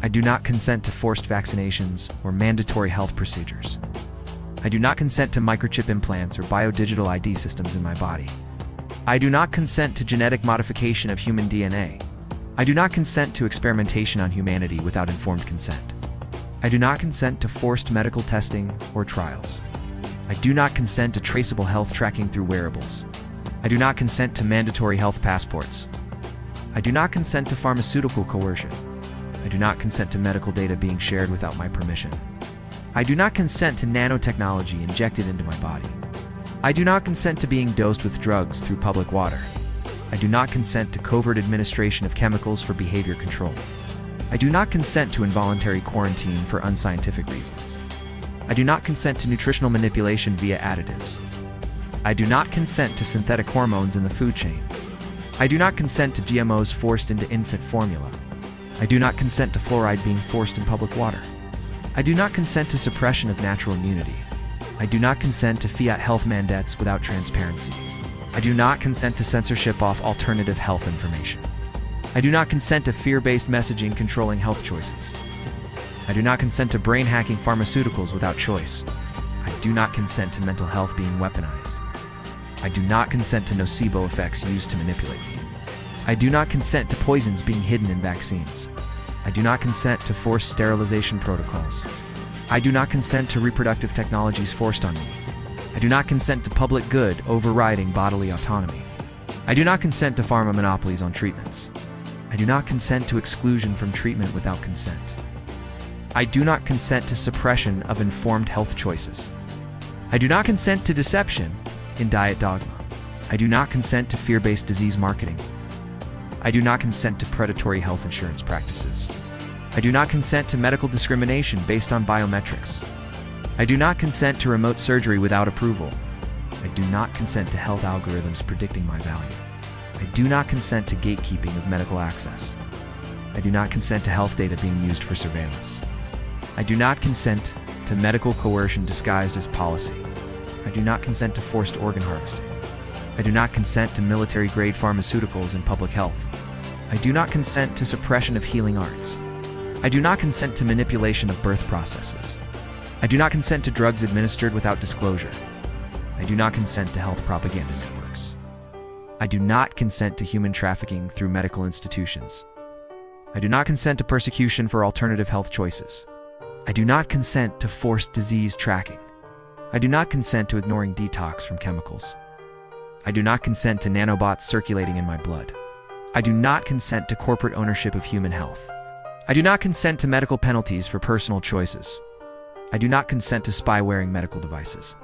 I do not consent to forced vaccinations or mandatory health procedures. I do not consent to microchip implants or biodigital ID systems in my body. I do not consent to genetic modification of human DNA. I do not consent to experimentation on humanity without informed consent. I do not consent to forced medical testing or trials. I do not consent to traceable health tracking through wearables. I do not consent to mandatory health passports. I do not consent to pharmaceutical coercion. I do not consent to medical data being shared without my permission. I do not consent to nanotechnology injected into my body. I do not consent to being dosed with drugs through public water. I do not consent to covert administration of chemicals for behavior control. I do not consent to involuntary quarantine for unscientific reasons. I do not consent to nutritional manipulation via additives. I do not consent to synthetic hormones in the food chain. I do not consent to GMOs forced into infant formula. I do not consent to fluoride being forced in public water. I do not consent to suppression of natural immunity. I do not consent to fiat health mandates without transparency. I do not consent to censorship of alternative health information. I do not consent to fear-based messaging controlling health choices. I do not consent to brain-hacking pharmaceuticals without choice. I do not consent to mental health being weaponized. I do not consent to nocebo effects used to manipulate me. I do not consent to poisons being hidden in vaccines. I do not consent to forced sterilization protocols. I do not consent to reproductive technologies forced on me. I do not consent to public good overriding bodily autonomy. I do not consent to pharma monopolies on treatments. I do not consent to exclusion from treatment without consent. I do not consent to suppression of informed health choices. I do not consent to deception in diet dogma. I do not consent to fear-based disease marketing. I do not consent to predatory health insurance practices. I do not consent to medical discrimination based on biometrics. I do not consent to remote surgery without approval. I do not consent to health algorithms predicting my value. I do not consent to gatekeeping of medical access. I do not consent to health data being used for surveillance. I do not consent to medical coercion disguised as policy. I do not consent to forced organ harvesting. I do not consent to military-grade pharmaceuticals in public health. I do not consent to suppression of healing arts. I do not consent to manipulation of birth processes. I do not consent to drugs administered without disclosure. I do not consent to health propaganda networks. I do not consent to human trafficking through medical institutions. I do not consent to persecution for alternative health choices. I do not consent to forced disease tracking. I do not consent to ignoring detox from chemicals. I do not consent to nanobots circulating in my blood. I do not consent to corporate ownership of human health. I do not consent to medical penalties for personal choices. I do not consent to spy-wearing medical devices.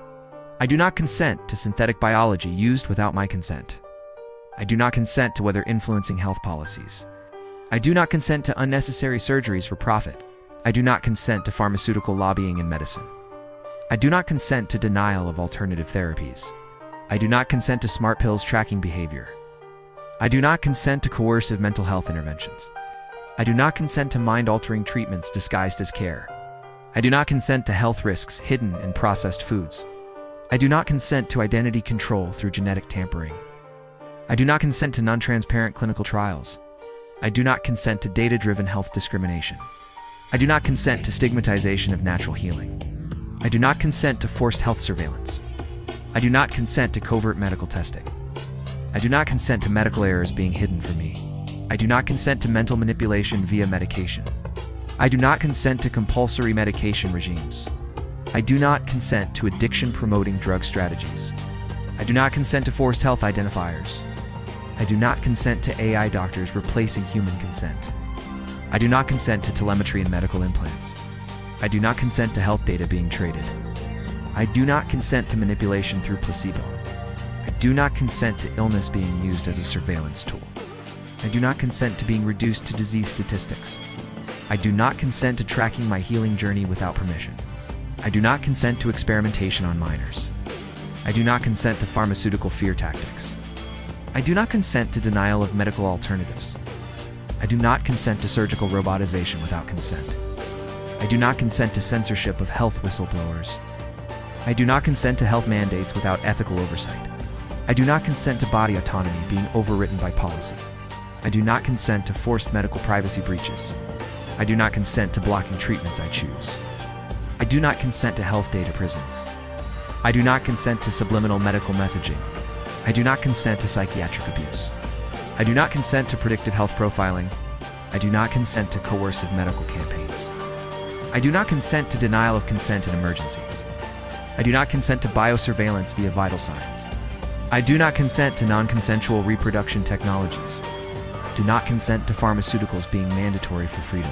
I do not consent to synthetic biology used without my consent. I do not consent to whether influencing health policies. I do not consent to unnecessary surgeries for profit. I do not consent to pharmaceutical lobbying in medicine. I do not consent to denial of alternative therapies. I do not consent to smart pills tracking behavior. I do not consent to coercive mental health interventions. I do not consent to mind-altering treatments disguised as care. I do not consent to health risks hidden in processed foods. I do not consent to identity control through genetic tampering. I do not consent to non-transparent clinical trials. I do not consent to data-driven health discrimination. I do not consent to stigmatization of natural healing. I do not consent to forced health surveillance. I do not consent to covert medical testing. I do not consent to medical errors being hidden from me. I do not consent to mental manipulation via medication. I do not consent to compulsory medication regimes. I do not consent to addiction-promoting drug strategies. I do not consent to forced health identifiers. I do not consent to AI doctors replacing human consent. I do not consent to telemetry and medical implants. I do not consent to health data being traded. I do not consent to manipulation through placebo. I do not consent to illness being used as a surveillance tool. I do not consent to being reduced to disease statistics. I do not consent to tracking my healing journey without permission. I do not consent to experimentation on minors. I do not consent to pharmaceutical fear tactics. I do not consent to denial of medical alternatives. I do not consent to surgical robotization without consent. I do not consent to censorship of health whistleblowers. I do not consent to health mandates without ethical oversight. I do not consent to body autonomy being overwritten by policy. I do not consent to forced medical privacy breaches. I do not consent to blocking treatments I choose. I do not consent to health data prisons. I do not consent to subliminal medical messaging. I do not consent to psychiatric abuse. I do not consent to predictive health profiling. I do not consent to coercive medical campaigns. I do not consent to denial of consent in emergencies. I do not consent to biosurveillance via vital signs. I do not consent to non-consensual reproduction technologies. Do not consent to pharmaceuticals being mandatory for freedom.